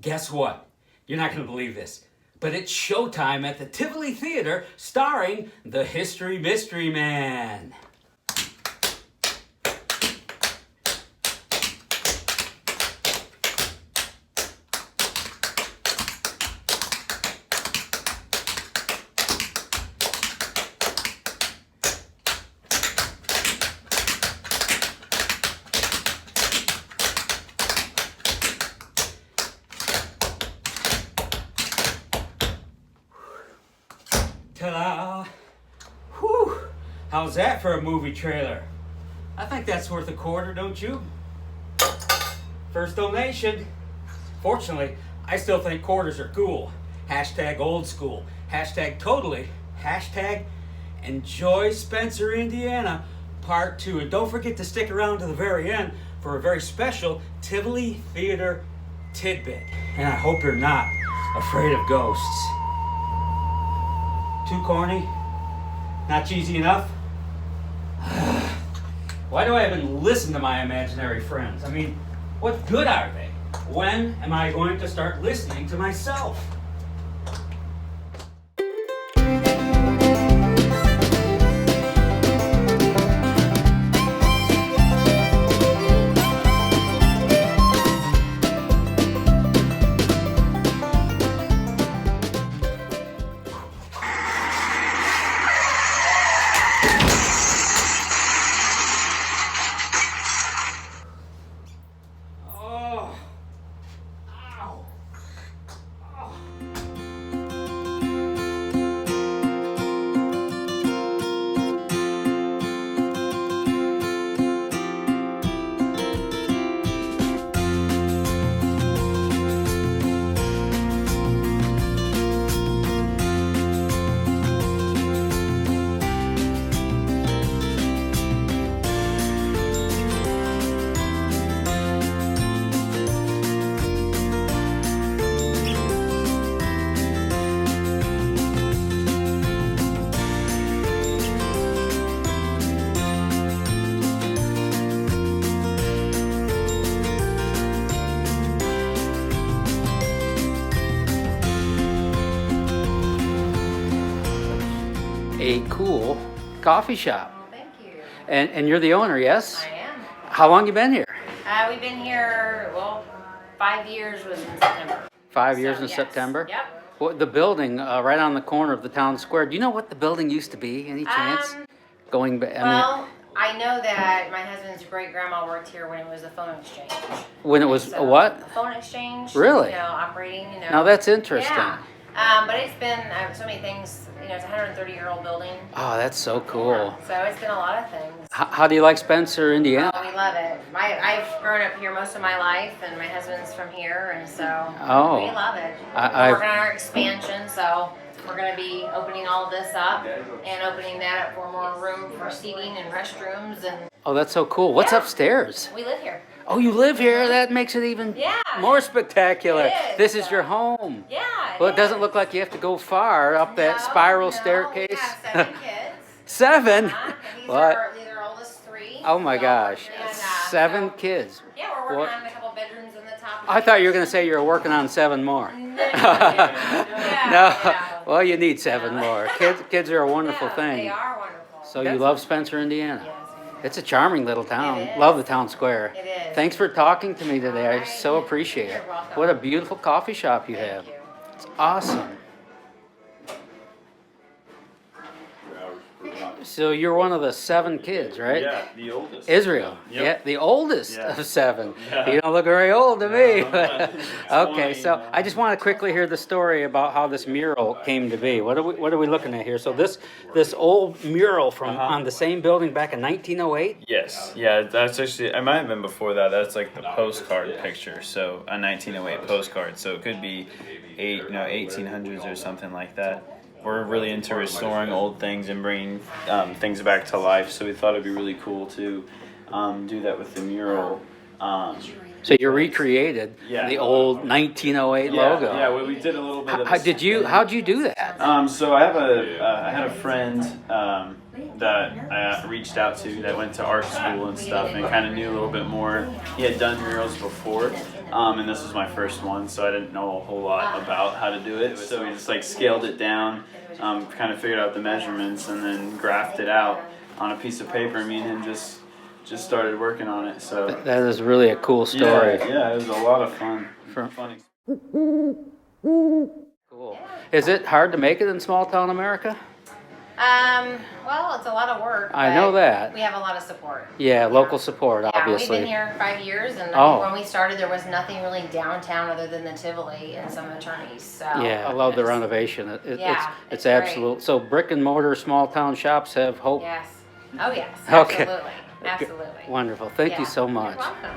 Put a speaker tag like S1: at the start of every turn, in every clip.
S1: Guess what? You're not going to believe this, but it's showtime at the Tivoli Theater starring the History Mystery Man. Ta-da! Whew! How's that for a movie trailer? I think that's worth a quarter, don't you? First donation. Fortunately, I still think quarters are cool. Hashtag old school. Hashtag totally. Hashtag enjoy Spencer, Indiana, part 2. And don't forget to stick around to the very end for a very special Tivoli Theater tidbit. And I hope you're not afraid of ghosts. Too corny? Not cheesy enough? Why do I even listen to my imaginary friends? I mean, what good are they? When am I going to start listening to myself? A cool coffee shop.
S2: Well, thank you.
S1: And you're the owner, yes?
S2: I am.
S1: How long you been here?
S2: We've been here, well, 5 years was in September.
S1: 5 years
S2: So,
S1: in
S2: yes.
S1: September?
S2: Yep.
S1: Well, the building right on the corner of the town square. Do you know what the building used to be? Any chance? Going back?
S2: Well, I know that my husband's great grandma worked here when it was a phone exchange.
S1: When it was
S2: So,
S1: a what?
S2: A phone exchange.
S1: Really?
S2: You know, operating,
S1: Now that's interesting.
S2: Yeah. But it's been so many things. You know, it's a 130-year-old building.
S1: Oh, that's so cool.
S2: So it's been a lot of things.
S1: How do you like Spencer, Indiana?
S2: Oh, we love it. I've grown up here most of my life, and my husband's from here, and so
S1: Oh.
S2: we love it.
S1: I-
S2: We're working on our expansion, so we're going to be opening all of this up and opening that up for more room for seating and restrooms, and
S1: Oh, that's so cool. What's
S2: Yeah.
S1: upstairs?
S2: we live here.
S1: Oh, you live here? That makes it even
S2: Yeah.
S1: more spectacular.
S2: It is.
S1: This is your home.
S2: Yeah.
S1: Well, it doesn't
S2: is.
S1: look like you have to go far up that
S2: No,
S1: spiral
S2: no,
S1: staircase.
S2: We have 7 kids.
S1: 7?
S2: And these
S1: What?
S2: are our oldest 3.
S1: Oh my
S2: So,
S1: gosh.
S2: and,
S1: 7
S2: so-
S1: kids.
S2: Yeah, we're working
S1: What?
S2: on a couple bedrooms in the top.
S1: I thought you were going to say you were working on 7 more.
S2: Yeah,
S1: No.
S2: yeah.
S1: Well, you need 7 more. Kids are a wonderful
S2: Yeah,
S1: thing.
S2: They are wonderful.
S1: So you love Spencer, Indiana?
S2: Yes, we do.
S1: It's a charming little town.
S2: It is.
S1: Love the town square.
S2: It is.
S1: Thanks for talking to me today. I
S2: All right.
S1: so appreciate it.
S2: You're welcome.
S1: What a beautiful coffee shop you have.
S2: Thank you.
S1: It's awesome. So you're one of the 7 kids, right?
S3: Yeah, the oldest.
S1: Israel.
S3: Yep.
S1: Yeah, the oldest
S3: Yeah.
S1: of 7.
S3: Yeah.
S1: You don't look very old to me.
S3: No.
S1: Okay, so I just want to quickly hear the story about how this mural came to be. What are we looking at here? So this old mural from on the same building back in 1908.
S3: Yes, yeah, that's actually, it might have been before that. That's like the postcard picture. So a 1908 postcard. So it could be 1800s or something like that. We're really into restoring old things and bringing things back to life. So we thought it'd be really cool to do that with the mural.
S1: So you recreated
S3: Yeah.
S1: the old 1908 logo.
S3: Yeah, we did a little bit of.
S1: How'd you do that?
S3: So I had a friend that I reached out to that went to art school and stuff and kind of knew a little bit more. He had done murals before, And this was my first one, so I didn't know a whole lot about how to do it. So we just like scaled it down, kind of figured out the measurements, and then graphed it out on a piece of paper. And me and him just started working on it. So
S4: that is really a cool story.
S3: Yeah, it was a lot of fun. Funny.
S4: Cool. Is it hard to make it in small town America?
S2: Well, it's a lot of work.
S4: I know that.
S2: We have a lot of support.
S4: Yeah, local support, obviously.
S2: We've been here 5 years, and I think when we started, there was nothing really downtown other than the Tivoli and some attorneys. So
S4: Yeah, I love the renovation. It's
S2: great.
S4: absolute. So brick and mortar small town shops have hope.
S2: Yes. Oh yes.
S4: Okay.
S2: Absolutely. Absolutely.
S4: Wonderful. Thank you so much.
S2: You're welcome.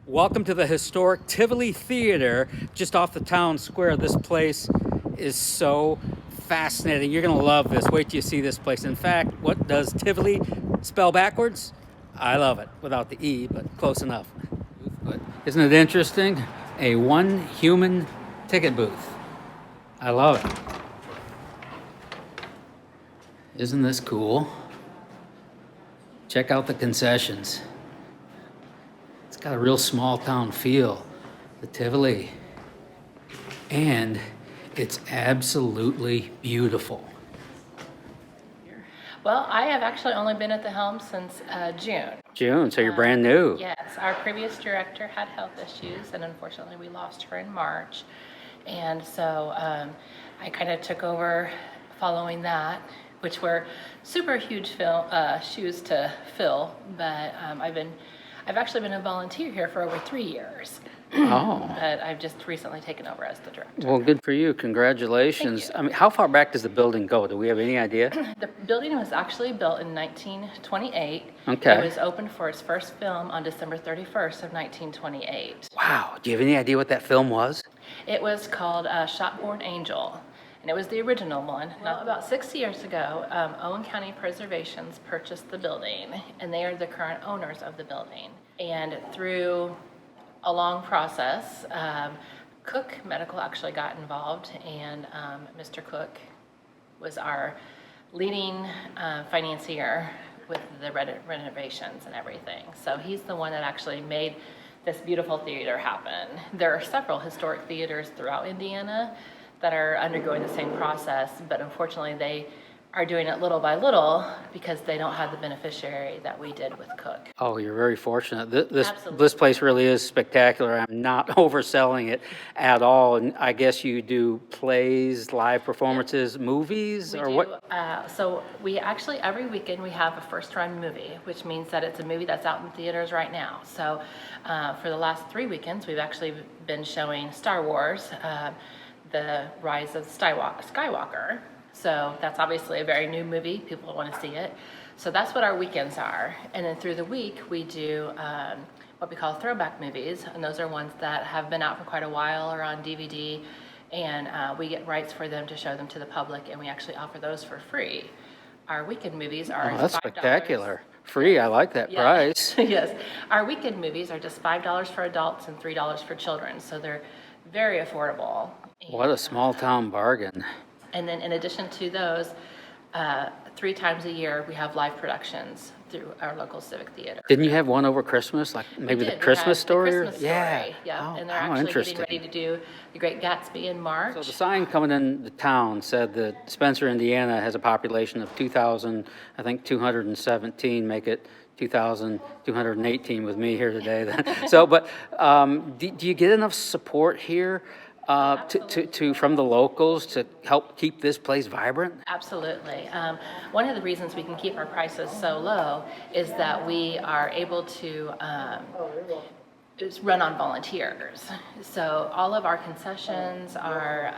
S4: Welcome to the historic Tivoli Theater, just off the town square. This place is so fascinating. You're gonna love this. Wait till you see this place. In fact, what does Tivoli spell backwards? I love it, without the E, but close enough. But isn't it interesting? A one human ticket booth. I love it. Isn't this cool? Check out the concessions. It's got a real small town feel, the Tivoli. And it's absolutely beautiful.
S5: Well, I have actually only been at the helm since June.
S4: June, so you're brand new.
S5: Yes, our previous director had health issues, and unfortunately we lost her in March. And so I kind of took over following that, which were super huge shoes to fill, but I've actually been a volunteer here for over 3 years.
S4: Oh.
S5: But I've just recently taken over as the director.
S4: Well, good for you. Congratulations.
S5: Thank you.
S4: I mean, how far back does the building go? Do we have any idea?
S5: The building was actually built in 1928.
S4: Okay.
S5: It was opened for its first film on December 31st of 1928.
S4: Wow. Do you have any idea what that film was?
S5: It was called Shopborn Angel, and it was the original one. Now, about 6 years ago, Owen County Preservations purchased the building, and they are the current owners of the building. And through a long process, Cook Medical actually got involved, and Mr. Cook was our leading financier with the renovations and everything. So he's the one that actually made this beautiful theater happen. There are several historic theaters throughout Indiana that are undergoing the same process, but unfortunately they are doing it little by little because they don't have the beneficiary that we did with Cook.
S4: Oh, you're very fortunate. This
S5: Absolutely.
S4: place really is spectacular. I'm not overselling it at all. And I guess you do plays, live performances, movies,
S5: We
S4: or
S5: do,
S4: what?
S5: so we actually, every weekend, we have a first-run movie, which means that it's a movie that's out in theaters right now. So for the last 3 weekends, we've actually been showing Star Wars, The Rise of Skywalker. So that's obviously a very new movie. People want to see it. So that's what our weekends are. And then through the week, we do what we call throwback movies. And those are ones that have been out for quite a while or on DVD. And we get rights for them to show them to the public. And we actually offer those for free. Our weekend movies are
S4: Oh, that's
S5: $5.
S4: spectacular. Free, I like that
S5: Yeah.
S4: price.
S5: Yes. Our weekend movies are just $5 for adults and $3 for children. So they're very affordable.
S4: What a small town bargain.
S5: And then in addition to those, 3 times a year, we have live productions through our local civic theater.
S4: Didn't you have one over Christmas, like maybe the Christmas story?
S5: The Christmas
S4: Yeah.
S5: story, yeah.
S4: Oh,
S5: And they're
S4: how
S5: actually
S4: interesting.
S5: getting ready to do The Great Gatsby in March.
S4: So the sign coming into town said that Spencer, Indiana has a population of 2,217, make it 2,218 with me here today. So, but do you get enough support here from the locals to help keep this place vibrant?
S5: Absolutely. One of the reasons we can keep our prices so low is that we are able to run on volunteers. So all of our concessions, our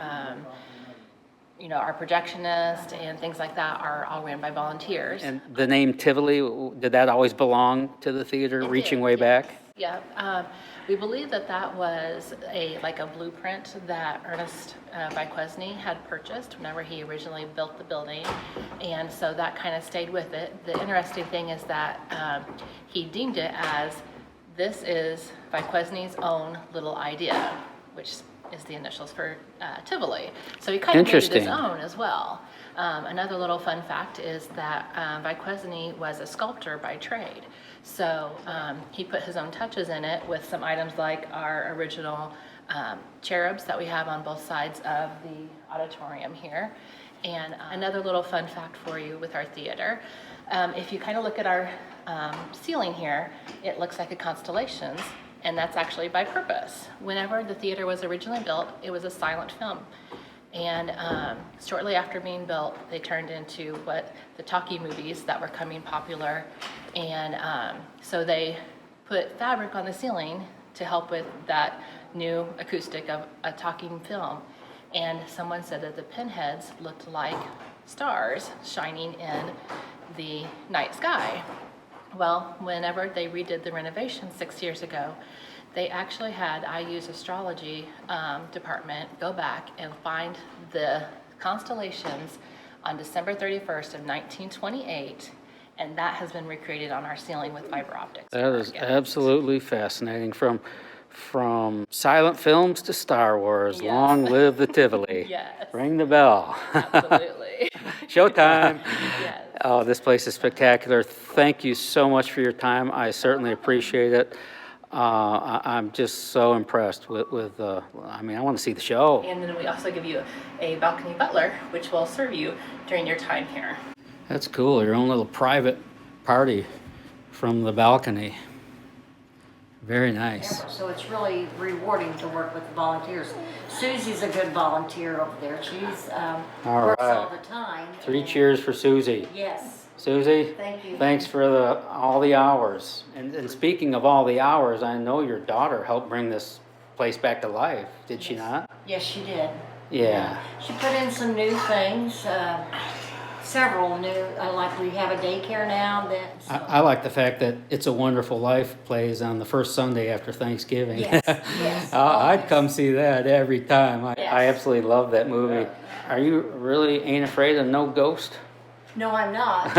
S5: projectionist and things like that are all ran by volunteers.
S4: And the name Tivoli, did that always belong to the theater, reaching way back?
S5: Yeah, we believe that was a blueprint that Ernest Byquesney had purchased whenever he originally built the building, and so that kind of stayed with it. The interesting thing is that he deemed it as This is Vyquezne's own little idea, which is the initials for Tivoli. So he kind of made it his own as well. Another little fun fact is that Vyquezne was a sculptor by trade. So he put his own touches in it with some items like our original cherubs that we have on both sides of the auditorium here. And another little fun fact for you with our theater, if you kind of look at our ceiling here, it looks like a constellations, and that's actually by purpose. Whenever the theater was originally built, it was a silent film. And shortly after being built, they turned into what the talkie movies that were coming popular. And so they put fabric on the ceiling to help with that new acoustic of a talking film. And someone said that the pinheads looked like stars shining in the night sky. Well, whenever they redid the renovation 6 years ago, they actually had IU's astrology department go back and find the constellations on December 31st of 1928, and that has been recreated on our ceiling with fiber optics.
S4: That is absolutely fascinating. From silent films to Star Wars,
S5: Yes.
S4: Long live the Tivoli.
S5: Yes.
S4: Ring the bell.
S5: Absolutely.
S4: Showtime.
S5: Yes.
S4: Oh, this place is spectacular. Thank you so much for your time. I certainly appreciate it. I'm just so impressed with I mean, I want to see the show.
S5: And then we also give you a balcony butler, which will serve you during your time here.
S4: That's cool, your own little private party from the balcony. Very nice.
S6: So it's really rewarding to work with the volunteers. Susie's a good volunteer over there. She's
S4: All
S6: works
S4: right.
S6: all the time.
S4: 3 cheers for Susie.
S6: Yes.
S4: Susie,
S6: Thank you.
S4: thanks for all the hours. And speaking of all the hours, I know your daughter helped bring this place back to life, did she not?
S6: Yes, she did.
S4: Yeah.
S6: She put in some new things, several new, like we have a daycare now that. So.
S4: I like the fact that It's a Wonderful Life plays on the first Sunday after Thanksgiving.
S6: Yes, yes.
S4: I'd come see that every time. I
S6: Yes.
S4: absolutely love that movie. Are you really ain't afraid of no ghost?
S6: No, I'm not.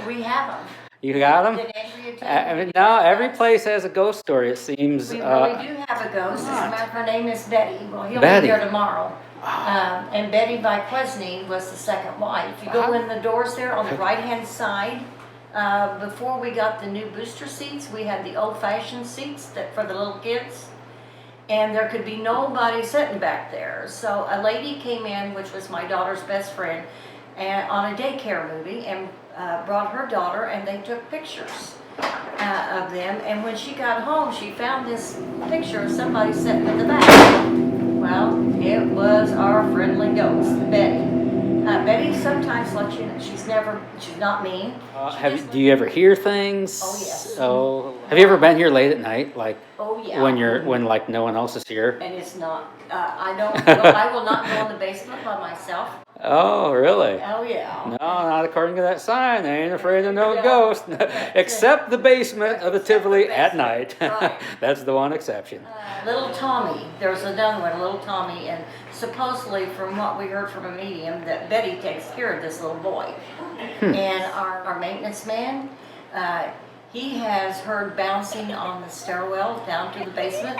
S6: We have them.
S4: You got them?
S6: Did Andrea tell you?
S4: No, every place has a ghost story, it seems.
S6: We really do have a ghost. As a matter of fact, her name is Betty. Well, he'll
S4: Betty.
S6: be here tomorrow. And Betty Vyquezne was the second wife. You go in the doors there on the right-hand side. Before we got the new booster seats, we had the old-fashioned seats that for the little kids. And there could be nobody sitting back there. So a lady came in, which was my daughter's best friend, and on a daycare movie, and brought her daughter, and they took pictures of them. And when she got home, she found this picture of somebody sitting in the back. Well, it was our friendly ghost, Betty. Betty sometimes lets you know, she's not mean.
S4: Do you ever hear things?
S6: Oh, yes.
S4: Oh, have you ever been here late at night, like
S6: Oh, yeah.
S4: when like no one else is here?
S6: And it's not, I will not go in the basement by myself.
S4: Oh, really?
S6: Oh, yeah.
S4: No, not according to that sign. They ain't afraid of no
S6: Yeah.
S4: ghost, except the basement of the Tivoli at night.
S6: Right.
S4: That's the one exception.
S6: Little Tommy, there's another one, Little Tommy, and supposedly from what we heard from a medium, that Betty takes care of this little boy. And our maintenance man, he has heard bouncing on the stairwell down to the basement,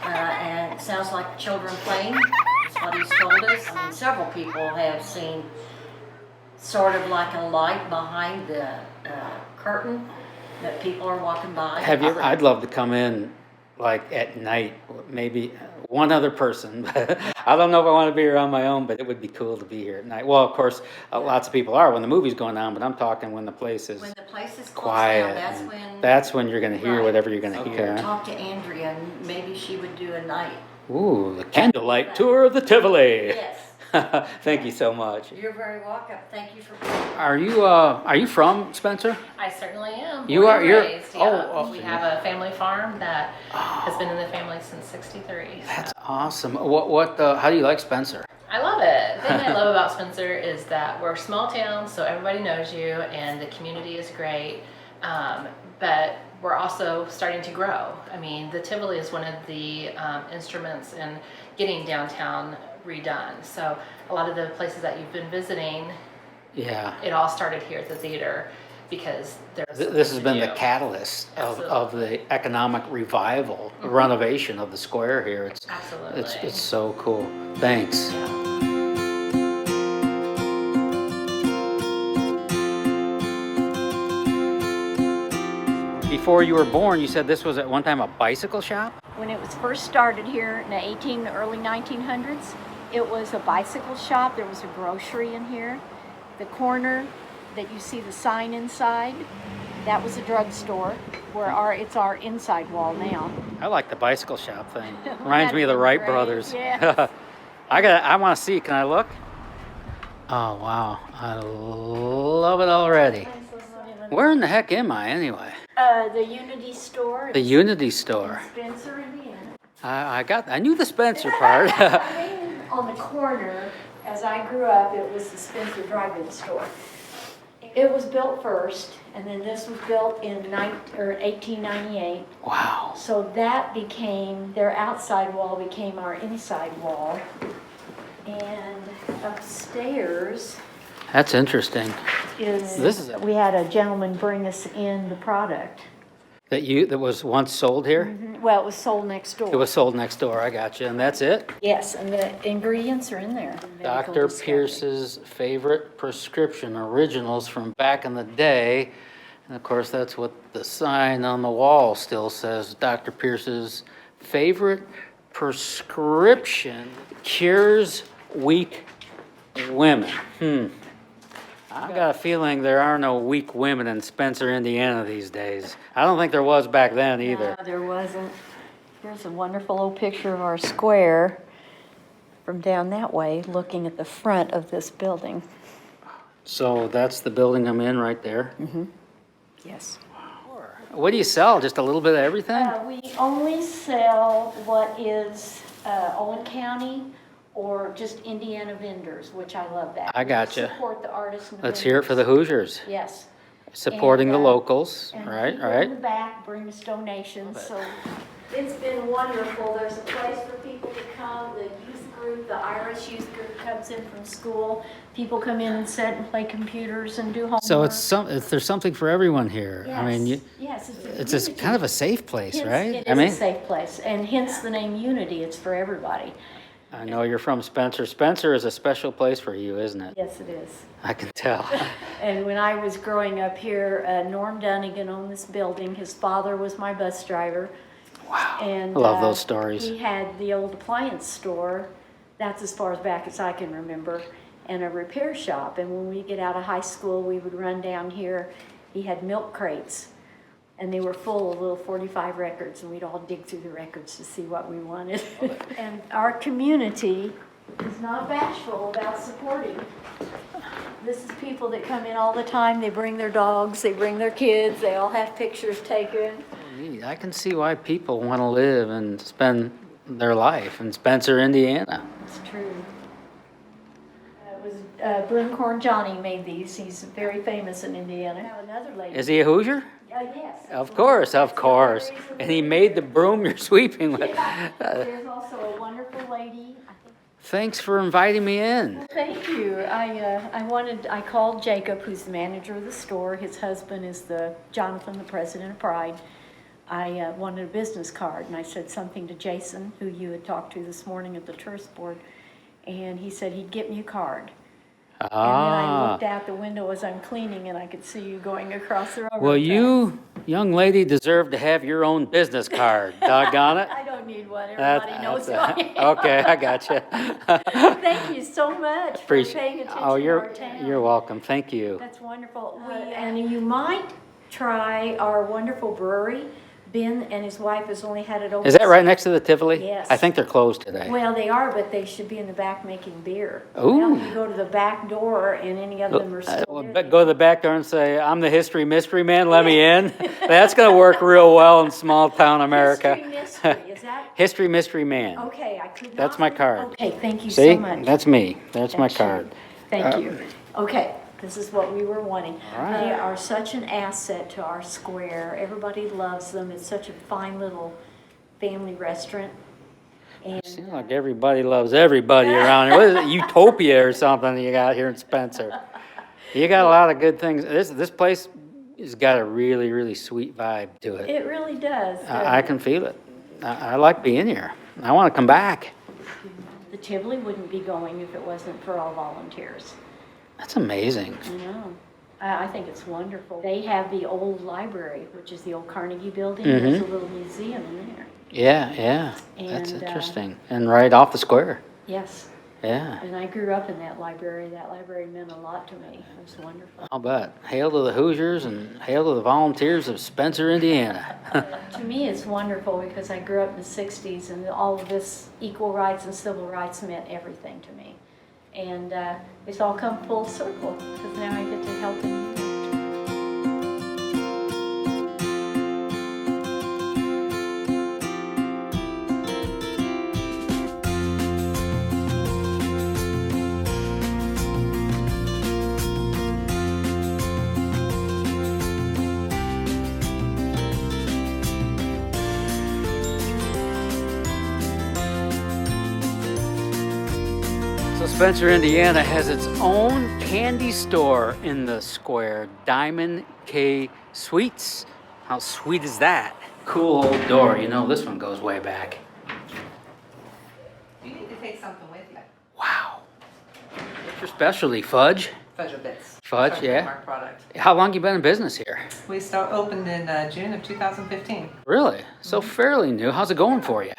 S6: and it sounds like children playing. That's what he's told us. I mean, several people have seen sort of like a light behind the curtain that people are walking by.
S4: Have you ever? I'd love to come in like at night, maybe one other person. I don't know if I want to be here on my own, but it would be cool to be here at night. Well, of course, lots of people are when the movie's going on, but I'm talking when the place is
S6: When the place is closed
S4: quiet.
S6: down,
S4: That's when you're going to hear
S6: Right.
S4: whatever you're going to hear.
S6: Talk to Andrea, and maybe she would do a night.
S4: Ooh, the candlelight tour of the Tivoli.
S6: Yes,
S4: Thank you so much.
S6: you're very welcome. Thank you for being here.
S4: Are you from Spencer?
S5: I certainly am.
S4: You
S5: Born
S4: are-
S5: and
S4: you're-
S5: raised, yeah.
S4: oh,
S5: We have a family farm that has been in the family since '63.
S4: That's awesome. How do you like Spencer?
S5: I love it. The thing I love about Spencer is that we're a small town, so everybody knows you, and the community is great. But we're also starting to grow. I mean, the Tivoli is one of the instruments in getting downtown redone. So a lot of the places that you've been visiting,
S4: Yeah.
S5: it all started here at the theater. because there's.
S4: This has been
S5: something
S4: the
S5: to do.
S4: catalyst of
S5: Absolutely.
S4: the economic revival, renovation of the square here.
S5: Absolutely.
S4: It's so cool. Thanks. Before you were born, you said this was at one time a bicycle shop?
S7: When it was first started here in the early 1900s, it was a bicycle shop. There was a grocery in here. The corner that you see the sign inside, that was a drugstore. It's our inside wall now.
S4: I like the bicycle shop thing.
S7: Wouldn't
S4: Reminds
S7: that
S4: me of the
S7: be
S4: Wright
S7: great?
S4: brothers.
S7: Yes.
S4: I want to see. Can I look? Oh wow, I love it already. Where in the heck am I anyway?
S7: The Unity store.
S4: The Unity store.
S7: Spencer, Indiana.
S4: I knew the Spencer part.
S7: On the corner, as I grew up, it was the Spencer drive-in store. It was built first, and then this was built in 1898.
S4: Wow.
S7: So that became, their outside wall became our inside wall. And upstairs
S4: That's interesting.
S7: we had a gentleman bring us in the product.
S4: That was once sold here?
S7: Well, it was sold next door.
S4: It was sold next door, I got you. And that's it?
S7: Yes, and the ingredients are in there. Medical
S4: Dr.
S7: discovery.
S4: Pierce's favorite prescription originals from back in the day. And of course, that's what the sign on the wall still says. Dr. Pierce's favorite prescription cures weak women. I got a feeling there are no weak women in Spencer, Indiana these days. I don't think there was back then either.
S7: No, there wasn't. Here's a wonderful old picture of our square from down that way, looking at the front of this building.
S4: So that's the building I'm in right there.
S7: Yes.
S4: What do you sell? Just a little bit of everything?
S7: We only sell what is Owen County or just Indiana vendors, which I love that.
S4: I gotcha.
S7: Support the artists and the
S4: Let's hear it for the
S7: vendors.
S4: Hoosiers.
S7: Yes.
S4: Supporting
S7: And,
S4: the locals,
S7: And
S4: right,
S7: people in
S4: right.
S7: the back bring us donations, so it's been wonderful. There's a place for people to come. The youth group, the Irish youth group comes in from school. People come in and sit and play computers and do homework.
S4: So there's something for everyone here.
S7: Yes.
S4: I mean,
S7: yes,
S4: it's just kind of a safe place,
S7: Hence,
S4: right?
S7: It
S4: I
S7: is
S4: mean,
S7: a safe place, and hence the name Unity. It's for everybody.
S4: I know you're from Spencer. Spencer is a special place for you, isn't it?
S7: Yes, it is.
S4: I can tell.
S7: And when I was growing up here, Norm Dunnigan owned this building. His father was my bus driver.
S4: Wow.
S7: And
S4: I love those stories.
S7: He had the old appliance store. That's as far back as I can remember, and a repair shop. And when we get out of high school, we would run down here. He had milk crates, and they were full of little 45 records, and we'd all dig through the records to see what we wanted. And our community is not bashful about supporting. This is people that come in all the time. They bring their dogs, they bring their kids, they all have pictures taken.
S4: I can see why people want to live and spend their life in Spencer, Indiana.
S7: It's true. It was Broomcorn Johnny made these. He's very famous in Indiana. Now another lady.
S4: Is he a Hoosier?
S7: Yes.
S4: Of course, of course. And he made the broom you're sweeping with.
S7: There's also a wonderful lady.
S4: Thanks for inviting me in.
S7: Thank you. I called Jacob, who's the manager of the store. His husband is Jonathan, the president of Pride. I wanted a business card, and I said something to Jason, who you had talked to this morning at the tourist board, and he said he'd get me a card. And then I looked out the window as I'm cleaning, and I could see you going across the railroad
S4: Well,
S7: tracks.
S4: you, young lady, deserve to have your own business card. Doggone it.
S7: I don't need one. Everybody knows who I am.
S4: Okay, I got you.
S7: Thank you so much for paying attention
S4: Oh,
S7: to our town.
S4: you're welcome. Thank you.
S7: That's wonderful. And you might try our wonderful brewery. Ben and his wife has only had it open.
S4: Is that right next to the Tivoli?
S7: Yes.
S4: I think they're closed today.
S7: Well, they are, but they should be in the back making beer.
S4: Ooh.
S7: Well, you go to the back door, and any of them are still there.
S4: Go to the back door and say, "I'm the history mystery man. Let me in." That's going to work real well in small town America.
S7: History mystery, is that?
S4: History mystery man.
S7: Okay, I could not.
S4: That's my card.
S7: Okay, thank you
S4: See,
S7: so much.
S4: that's me. That's my
S7: That's
S4: card.
S7: you. Thank you. Okay, this is what we were wanting.
S4: All right.
S7: They are such an asset to our square. Everybody loves them. It's such a fine little family restaurant. And
S4: Seems like everybody loves everybody around here. What is it, Utopia or something you got here in Spencer? You got a lot of good things. This place it's got a really, really sweet vibe to it.
S7: It really does.
S4: I can feel it. I like being here. I want to come back.
S7: The Tivoli wouldn't be going if it wasn't for all volunteers.
S4: That's amazing.
S7: I know. I think it's wonderful. They have the old library, which is the old Carnegie building. There's a little museum in there.
S4: Yeah, yeah. That's
S7: And,
S4: interesting. And right off the square.
S7: Yes.
S4: Yeah.
S7: And I grew up in that library. That library meant a lot to me. It was wonderful.
S4: I'll bet. Hail to the Hoosiers and hail to the volunteers of Spencer, Indiana.
S7: To me, it's wonderful because I grew up in the 60s and all of this equal rights and civil rights meant everything to me. And it's all come full circle because now I get to help in you.
S4: So Spencer, Indiana has its own candy store in the square, Diamond K Sweets. How sweet is that? Cool old door. You know, this one goes way back.
S8: You need to take something with you.
S4: Wow. What's your specialty? Fudge?
S8: Fudge Bits.
S4: Fudge,
S8: It's our
S4: yeah.
S8: trademark product.
S4: How long you been in business here?
S8: We opened in June of 2015.
S4: Really? So fairly new. How's it going for you?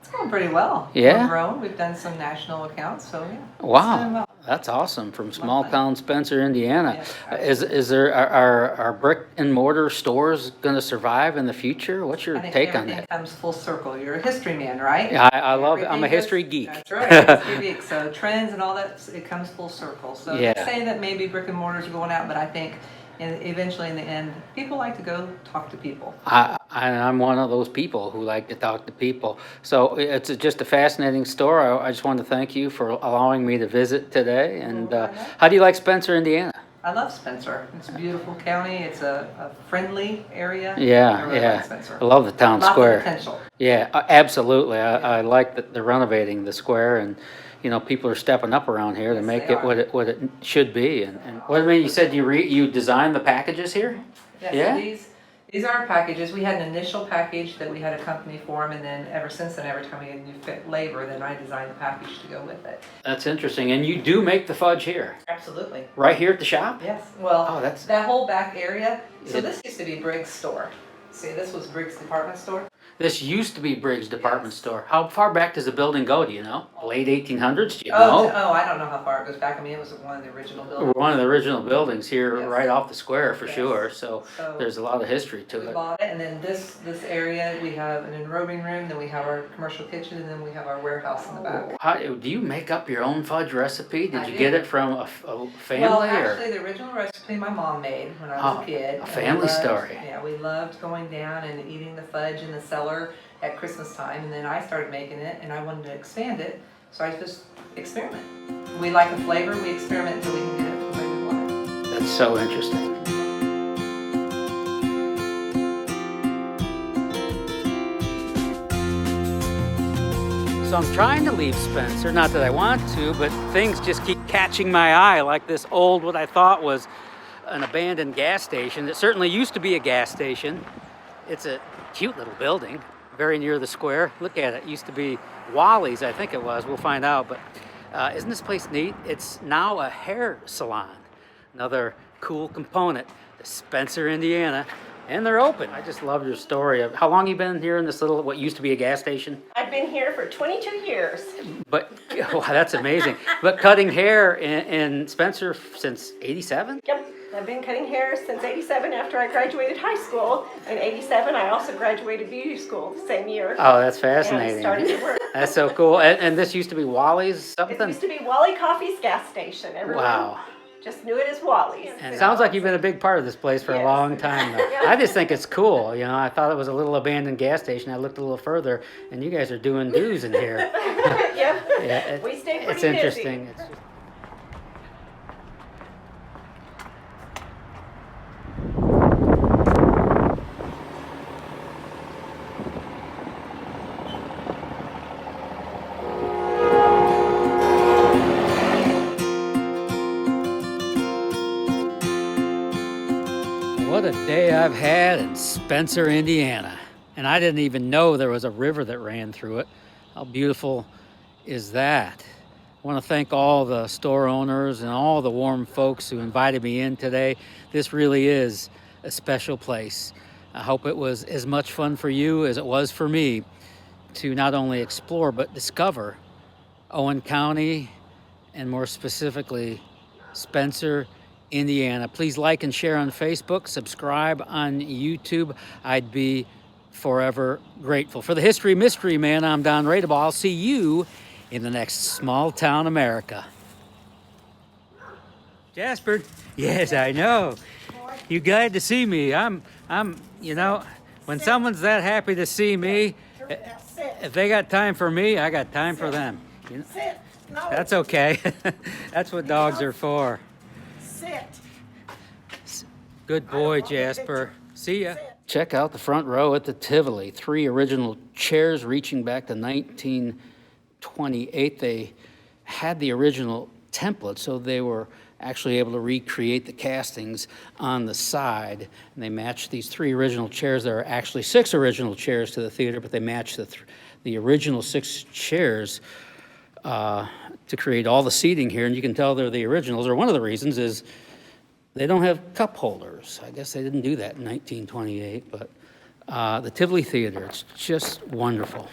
S8: It's going pretty well.
S4: Yeah?
S8: We've grown. We've done some national accounts, so yeah. It's doing
S4: Wow,
S8: well.
S4: that's awesome. From small town Spencer, Indiana.
S8: Yes,
S4: Is there are brick and mortar stores going to survive in the future? What's your
S8: I think
S4: take on
S8: everything
S4: that?
S8: comes full circle. You're a history man, right?
S4: Yeah, I love it. I'm a
S8: Everything
S4: history
S8: goes-
S4: geek.
S8: That's right, history geek. So trends and all that, it comes full circle. So
S4: Yeah.
S8: they say that maybe brick and mortars are going out, but I think eventually in the end, people like to go talk to people.
S4: I'm one of those people who like to talk to people. So it's just a fascinating store. I just want to thank you for allowing me to visit today. And how do you like Spencer, Indiana?
S8: I love Spencer. It's a beautiful county. It's a friendly area. I
S4: Yeah,
S8: really
S4: yeah.
S8: like Spencer.
S4: I love the town
S8: Lots
S4: square.
S8: of potential.
S4: Yeah, absolutely. I like that they're renovating the square, and you know, people are stepping up around here to
S8: Yes,
S4: make
S8: they
S4: it
S8: are.
S4: what it should be. And what I mean, you said you designed the packages here?
S8: Yeah,
S4: Yeah?
S8: so these are our packages. We had an initial package that we had a company form, and then ever since then, every time we get new fit labor, then I designed the package to go with it.
S4: That's interesting. And you do make the fudge here,
S8: Absolutely.
S4: right here at the shop?
S8: Yes. Well,
S4: Oh, that's-
S8: that whole back area. So
S4: It-
S8: this used to be Briggs' store. See, this was Briggs' department store.
S4: This used to be Briggs Department
S8: Yes.
S4: Store. How far back does the building go? Do you know? Late 1800s? Do you
S8: Oh,
S4: know?
S8: I don't know how far it goes back. I mean, it was one of the original buildings.
S4: One of the original buildings here,
S8: Yes.
S4: right off the square for
S8: Yes.
S4: sure. So
S8: So
S4: there's a lot of history to
S8: we
S4: it.
S8: bought it, and then this area we have an enrobing room, then we have our commercial kitchen, and then we have our warehouse in the back.
S4: How, do you make up your own fudge recipe? Did
S8: I
S4: you
S8: do.
S4: get it from a family
S8: Well,
S4: or?
S8: actually, the original recipe my mom made when I was
S4: Oh,
S8: a kid.
S4: a
S8: and
S4: family
S8: we loved-
S4: story.
S8: Yeah, we loved going down and eating the fudge in the cellar at Christmas time, and then I started making it, and I wanted to expand it, so I just experiment. We like a flavor, we experiment until we can get it the way we want it.
S4: That's so interesting. So I'm trying to leave Spencer, not that I want to, but things just keep catching my eye, like this old, what I thought was an abandoned gas station. It certainly used to be a gas station. It's a cute little building, very near the square. Look at it, it used to be Wally's, I think it was, we'll find out, but isn't this place neat? It's now a hair salon. Another cool component, Spencer, Indiana, and they're open. I just love your story of how long you been here in this little, what used to be a gas station?
S9: I've been here for 22 years.
S4: But, wow, that's amazing. But cutting hair in Spencer since 87?
S9: Yep, I've been cutting hair since 87 after I graduated high school. In 87, I also graduated beauty school the same year.
S4: Oh, that's
S9: And I
S4: fascinating.
S9: started to work.
S4: That's so cool. And this used to be Wally's
S9: It
S4: something?
S9: used to be Wally Coffee's gas station. Everyone
S4: Wow.
S9: just knew it as Wally's.
S4: And it sounds like you've been a big part of this place for a
S9: Yes.
S4: long time though.
S9: Yeah.
S4: I just think it's cool. You know, I thought it was a little abandoned gas station. I looked a little further and you guys are doing dues in here.
S9: Yep.
S4: Yeah,
S9: We stay
S4: it's
S9: pretty
S4: interesting.
S9: busy.
S4: What a day I've had in Spencer, Indiana. And I didn't even know there was a river that ran through it. How beautiful is that? I want to thank all the store owners and all the warm folks who invited me in today. This really is a special place. I hope it was as much fun for you as it was for me to not only explore but discover Owen County, and more specifically, Spencer, Indiana. Please like and share on Facebook, subscribe on YouTube. I'd be forever grateful. For the History Mystery Man, I'm Don Radeball. I'll see you in the next Small Town America. Jasper, yes, I know. You glad to see me. I'm, you know, when someone's that happy to see me, if they got time for me, I got time for them. You know?
S9: Sit. No.
S4: That's okay. That's what dogs are for.
S9: Sit.
S4: Good boy, Jasper. See ya. Check out the front row at the Tivoli. 3 original chairs reaching back to 1928. They had the original template, so they were actually able to recreate the castings on the side. And they matched these 3 original chairs. There are actually 6 original chairs to the theater, but they matched the original 6 chairs to create all the seating here. And you can tell they're the originals, or one of the reasons is they don't have cup holders. I guess they didn't do that in 1928, but the Tivoli Theater, it's just wonderful.